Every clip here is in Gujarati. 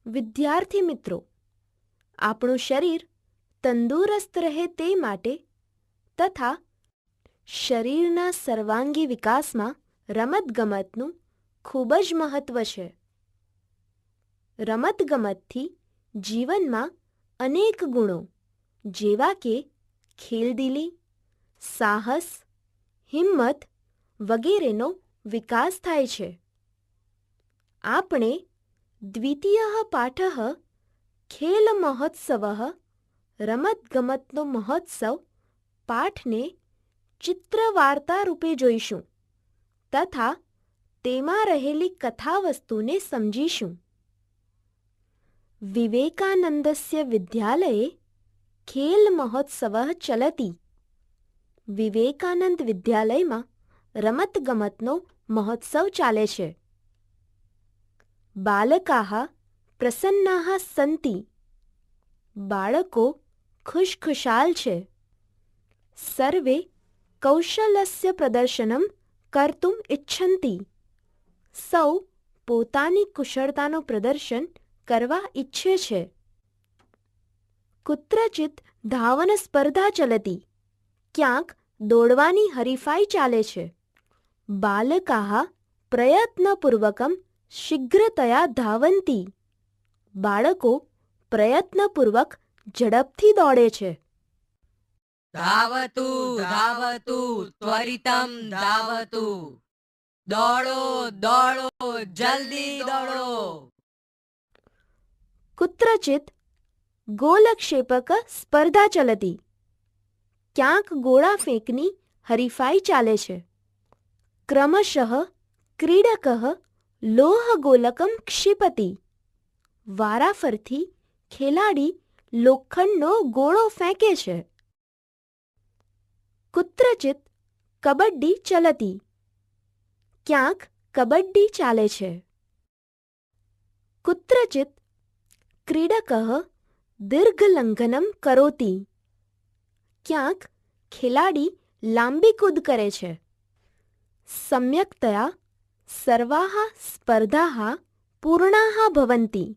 વિદ્યાર્થી મિત્રો, આપણું શરીર તંદુરસ્ત રહે તે માટે તથા શરીરના સર્વાંગી વિકાસમાં રમતગમતનું ખૂબ જ મહત્ત્વ છે. રમતગમતથી જીવનમાં અનેક ગુણો જેવા કે ખેલદિલી, સાહસ, હિંમત વગેરેનો વિકાસ થાય છે. આપણે દ્વિતીયઃ પાઠઃ ખેલ મહોત્સવઃ રમતગમતનો મહોત્સવ પાઠને ચિત્રવાર્તા રૂપે જોઈશું તથા તેમાં રહેલી કથાવસ્તુને સમજીશું. વિવેકાનંદસ્ય વિદ્યાલયે ખેલ મહોત્સવઃ ચલતિ. વિવેકાનંદ વિદ્યાલયમાં રમતગમતનો મહોત્સવ ચાલે છે. બાલકાઃ પ્રસન્નાઃ સંતિ. બાળકો ખુશખુશાલ છે. સર્વે કૌશલસ્ય પ્રદર્શનમ કર્તુમ ઇચ્છન્તિ. સૌ પોતાની કુશળતાનું પ્રદર્શન કરવા ઈચ્છે છે. કુત્રચિત ધાવન સ્પર્ધા ચલતિ. ક્યાંક દોડવાની હરીફાઈ ચાલે છે. બાલકાઃ પ્રયત્નપૂર્વકમ શીઘ્રતયા ધાવન્તિ. બાળકો પ્રયત્નપૂર્વક ઝડપથી દોડે છે. ધાવતુ ધાવતુ ત્વરિતમ ધાવતુ. દોડો દોડો જલ્દી દોડો. કુત્રચિત ગોલક્ષેપક સ્પર્ધા ચલતિ. ક્યાંક ગોળા ફેંકની હરીફાઈ ચાલે છે. ક્રમશઃ ક્રીડકઃ લોહગોલકમ ક્ષિપતિ. વારાફરથી ખેલાડી લોખંડનો ગોળો ફેંકે છે. કુત્રચિત કબડ્ડી ચલતિ. ક્યાંક કબડ્ડી ચાલે છે. કુત્રચિત ક્રીડકઃ દીર્ઘલંઘનમ કરોતિ. ક્યાંક ખેલાડી લાંબી કૂદ કરે છે. સમ્યક્તયા સર્વાઃ સ્પર્ધાઃ પૂર્ણાઃ ભવન્તિ.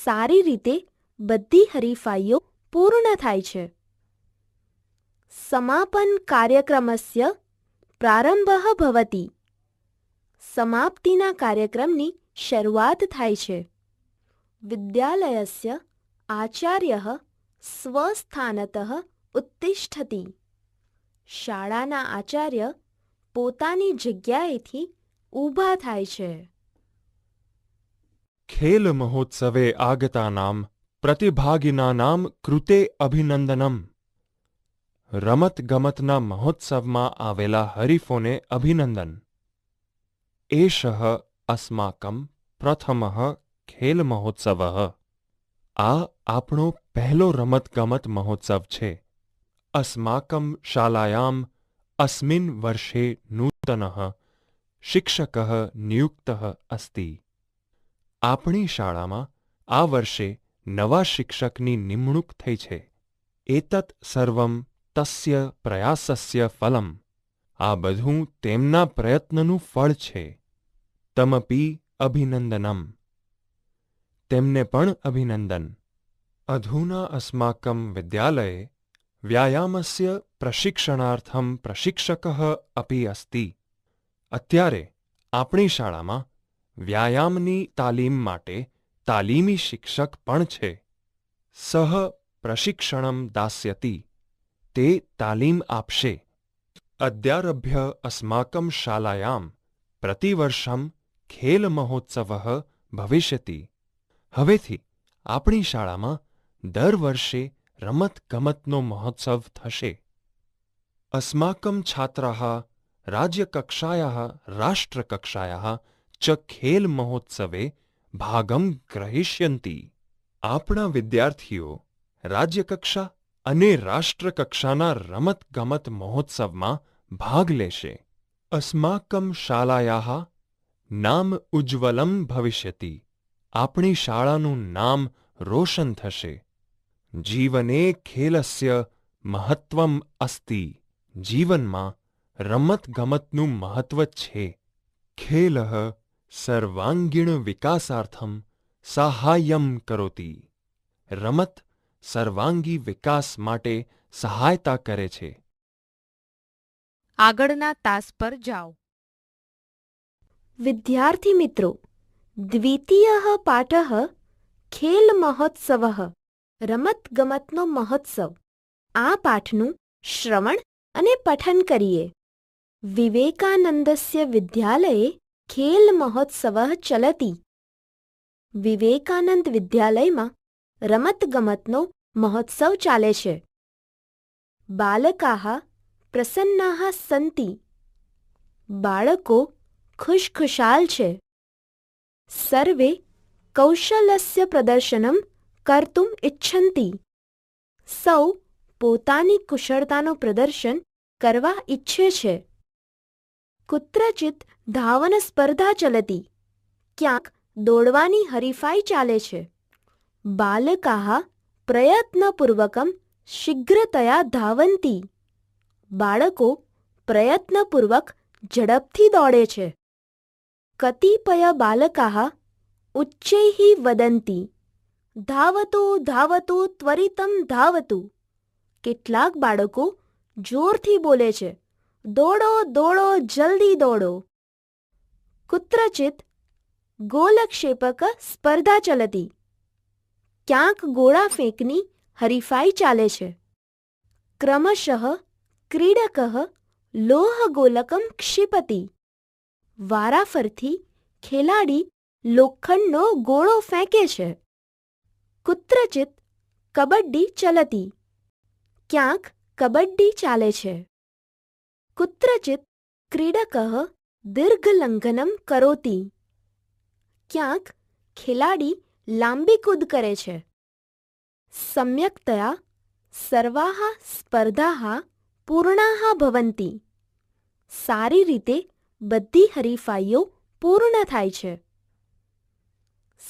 સારી રીતે બધી હરીફાઈઓ પૂર્ણ થાય છે. સમાપન કાર્યક્રમસ્ય પ્રારંભઃ ભવતિ. સમાપ્તિના કાર્યક્રમની શરૂઆત થાય છે. વિદ્યાલયસ્ય આચાર્યઃ સ્વસ્થાનતઃ ઉત્તિષ્ઠતિ. શાળાના આચાર્ય પોતાની જગ્યાએથી ઊભા થાય છે. ખેલ મહોત્સવે આગતાનામ પ્રતિભાગિનાનામ કૃતે અભિનંદનમ. રમતગમતના મહોત્સવમાં આવેલા હરીફોને અભિનંદન. એષઃ અસ્માકં પ્રથમઃ ખેલ મહોત્સવઃ. આ આપણો પહેલો રમતગમત મહોત્સવ છે. અસ્માકં શાલાયામ અસ્મિન વર્ષે નૂતનઃ શિક્ષકઃ નિયુક્તઃ અસ્તિ. આપણી શાળામાં આ વર્ષે નવા શિક્ષકની નિમણૂક થઈ છે. એતત સર્વં તસ્ય પ્રયાસસ્ય ફલમ. આ બધું તેમના પ્રયત્નનું ફળ છે. તમપી અભિનંદનમ. તેમને પણ અભિનંદન. અધુના અસ્માકં વિદ્યાલયે વ્યાયામસ્ય પ્રશિક્ષણાર્થમ પ્રશિક્ષકઃ અપી અસ્તિ. અત્યારે આપણી શાળામાં વ્યાયામની તાલીમ માટે તાલીમી શિક્ષક પણ છે. સહ પ્રશિક્ષણમ દાસ્યતિ. તે તાલીમ આપશે. અદ્યારભ્ય અસ્માકં શાલાયામ પ્રતિવર્ષમ ખેલ મહોત્સવઃ ભવિષ્યતિ. હવેથી આપણી શાળામાં દર વર્ષે રમતગમતનો મહોત્સવ થશે. અસ્માકં છાત્રાઃ રાજ્યકક્ષાયાઃ રાષ્ટ્રકક્ષાયાઃ ચ ખેલ મહોત્સવે ભાગમ ગ્રહિષ્યન્તિ. આપણા વિદ્યાર્થીઓ રાજ્યકક્ષા અને રાષ્ટ્રકક્ષાના રમતગમત મહોત્સવમાં ભાગ લેશે. અસ્માકં શાલાયાઃ નામ ઉજ્જવલમ ભવિષ્યતિ. આપણી શાળાનું નામ રોશન થશે. જીવને ખેલસ્ય મહત્વમ અસ્તિ. જીવનમાં રમતગમતનું મહત્વ છે. ખેલઃ સર્વાંગીણ વિકાસાર્થમ સાહાય્યમ કરોતિ. રમત સર્વાંગી વિકાસ માટે સહાયતા કરે છે. આગળના તાસ પર જાઓ. વિદ્યાર્થી મિત્રો, દ્વિતીયઃ પાઠઃ ખેલ મહોત્સવઃ રમતગમતનો મહોત્સવ. આ પાઠનું શ્રવણ અને પઠન કરીએ. વિવેકાનંદસ્ય વિદ્યાલયે ખેલ મહોત્સવઃ ચલતિ. વિવેકાનંદ વિદ્યાલયમાં રમતગમતનો મહોત્સવ ચાલે છે. બાલકાઃ પ્રસન્નાઃ સંતિ. બાળકો ખુશખુશાલ છે. સર્વે કૌશલસ્ય પ્રદર્શનમ કર્તુમ ઇચ્છન્તિ. સૌ પોતાની કુશળતાનું પ્રદર્શન કરવા ઈચ્છે છે. કુત્રચિત ધાવન સ્પર્ધા ચલતિ. ક્યાંક દોડવાની હરીફાઈ ચાલે છે. બાલકાઃ પ્રયત્નપૂર્વકમ શીઘ્રતયા ધાવન્તિ. બાળકો પ્રયત્નપૂર્વક ઝડપથી દોડે છે. કતિપય બાલકાઃ ઉચ્ચૈઃ વદન્તિ. ધાવતુ ધાવતુ ત્વરિતમ ધાવતુ. કેટલાક બાળકો જોરથી બોલે છે, દોડો દોડો જલ્દી દોડો. કુત્રચિત ગોલક્ષેપક સ્પર્ધા ચલતિ. ક્યાંક ગોળા ફેંકની હરીફાઈ ચાલે છે. ક્રમશઃ ક્રીડકઃ લોહગોલકમ ક્ષિપતિ. વારાફરથી ખેલાડી લોખંડનો ગોળો ફેંકે છે. કુત્રચિત કબડ્ડી ચલતિ. ક્યાંક કબડ્ડી ચાલે છે. કુત્રચિત ક્રીડકઃ દીર્ઘલંઘનમ કરોતિ. ક્યાંક ખેલાડી લાંબી કૂદ કરે છે. સમ્યક્તયા સર્વાઃ સ્પર્ધાઃ પૂર્ણાઃ ભવન્તિ. સારી રીતે બધી હરીફાઈઓ પૂર્ણ થાય છે.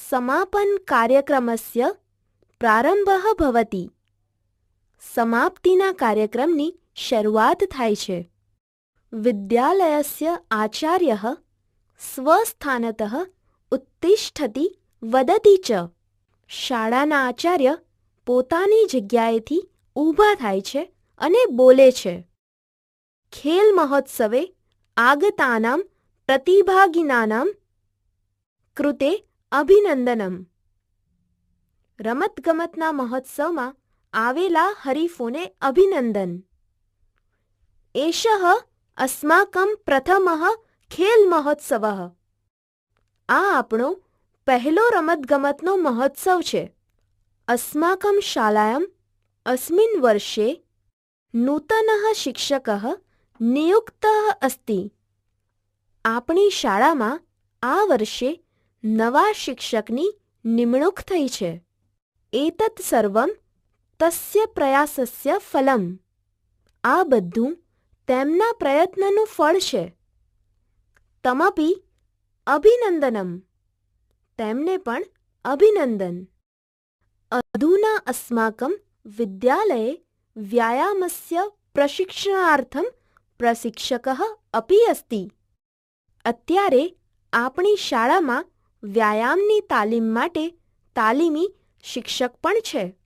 સમાપન કાર્યક્રમસ્ય પ્રારંભઃ ભવતિ. સમાપ્તિના કાર્યક્રમની શરૂઆત થાય છે. વિદ્યાલયસ્ય આચાર્યઃ સ્વસ્થાનતઃ ઉત્તિષ્ઠતિ વદતિ ચ. શાળાના આચાર્ય પોતાની જગ્યાએથી ઊભા થાય છે અને બોલે છે. ખેલ મહોત્સવે આગતાનામ પ્રતિભાગિનાનામ કૃતે અભિનંદનમ. રમતગમતના મહોત્સવમાં આવેલા હરીફોને અભિનંદન. એષઃ અસ્માકં પ્રથમઃ ખેલ મહોત્સવઃ. આ આપણો પહેલો રમતગમતનો મહોત્સવ છે. અસ્માકં શાલાયામ અસ્મિન વર્ષે નૂતનઃ શિક્ષકઃ નિયુક્તઃ અસ્તિ. આપણી શાળામાં આ વર્ષે નવા શિક્ષકની નિમણૂક થઈ છે. એતત સર્વમ તસ્ય પ્રયાસસ્ય ફલમ. આ બધું તેમના પ્રયત્નનું ફળ છે. તમપી અભિનંદનમ. તેમને પણ અભિનંદન. અધુના અસ્માકં વિદ્યાલયે વ્યાયામસ્ય પ્રશિક્ષણાર્થમ પ્રશિક્ષકઃ અપી અસ્તિ. અત્યારે આપણી શાળામાં વ્યાયામની તાલીમ માટે તાલીમી શિક્ષક પણ છે.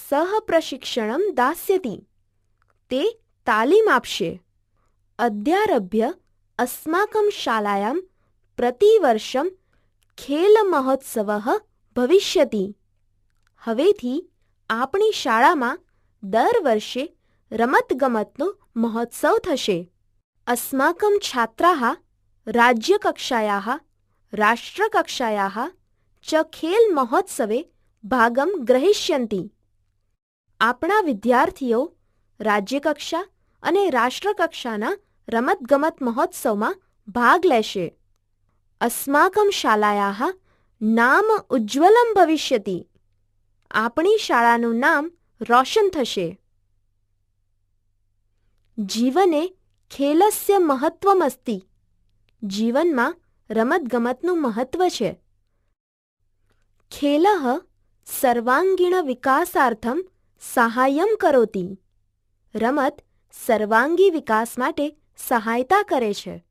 સહ પ્રશિક્ષણમ દાસ્યતિ. તે તાલીમ આપશે. અદ્યારભ્ય અસ્માકં શાલાયામ પ્રતિવર્ષમ ખેલ મહોત્સવઃ ભવિષ્યતિ. હવેથી આપણી શાળામાં દર વર્ષે રમતગમતનો મહોત્સવ થશે. અસ્માકં છાત્રાः રાજ્યકક્ષાયાः રાષ્ટ્રકક્ષાયાः ચ ખેલ મહોત્સવે ભાગમ ગ્રહિષ્યન્તિ. આપણા વિદ્યાર્થીઓ રાજ્યકક્ષા અને રાષ્ટ્રકક્ષાના રમતગમત મહોત્સવમાં ભાગ લેશે. અસ્માકં શાલાયાः નામ ઉજ્જવલમ ભવિષ્યતિ. આપણી શાળાનું નામ રોશન થશે. જીવને ખેલસ્ય મહત્વમસ્તિ. જીવનમાં રમતગમતનું મહત્વ છે. ખેલઃ સર્વાંગીણ વિકાસાર્થમ સાહાય્યમ કરોતિ. રમત સર્વાંગી વિકાસ માટે સહાયતા કરે છે.